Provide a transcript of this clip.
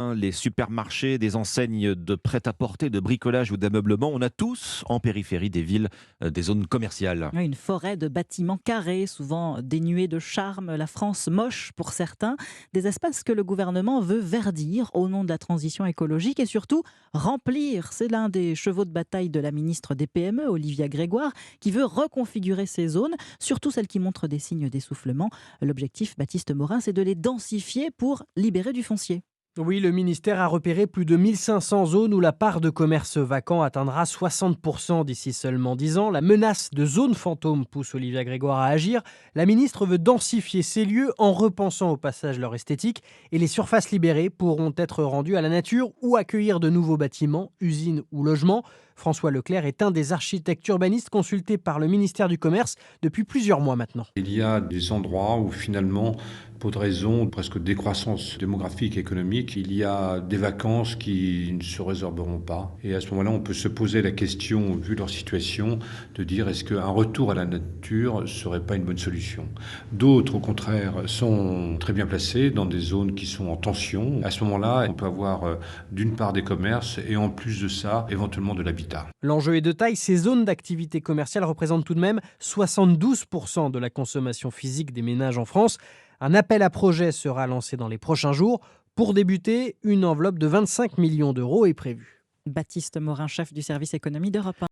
Les supermarchés, des enseignes de prêt-à-porter, de bricolage ou d'ameublement, on a tous en périphérie des villes des zones commerciales. Ouais, une forêt de bâtiments carrés, souvent dénués de charme, la France moche pour certains, des espaces que le gouvernement veut verdir au nom de la transition écologique et surtout remplir. C'est l'un des chevaux de bataille de la ministre des PME, Olivia Grégoire, qui veut reconfigurer ces zones, surtout celles qui montrent des signes d'essoufflement. L'objectif, Baptiste Morin, c'est de les densifier pour libérer du foncier. Oui, le ministère a repéré plus de 1500 zones où la part de commerce vacant atteindra 60% d'ici seulement 10 ans. La menace de zones fantômes pousse Olivia Grégoire à agir. La ministre veut densifier ces lieux en repensant au passage leur esthétique et les surfaces libérées pourront être rendues à la nature ou accueillir de nouveaux bâtiments, usines ou logements. François Leclerc est un des architectes urbanistes consultés par le ministère du Commerce depuis plusieurs mois maintenant. Il y a des endroits où finalement, pour des raisons presque de décroissance démographique et économique, il y a des vacances qui ne se résorberont pas. Et à ce moment-là, on peut se poser la question, vu leur situation, de dire est-ce qu'un retour à la nature ne serait pas une bonne solution. D'autres, au contraire, sont très bien placés dans des zones qui sont en tension. À ce moment-là, on peut avoir d'une part des commerces et en plus de ça, éventuellement de l'habitat. L'enjeu est de taille, ces zones d'activité commerciale représentent tout de même 72% de la consommation physique des ménages en France. Un appel à projet sera lancé dans les prochains jours. Pour débuter, une enveloppe de 25 millions d'euros est prévue. Baptiste Morin, chef du service économie d'Europe 1.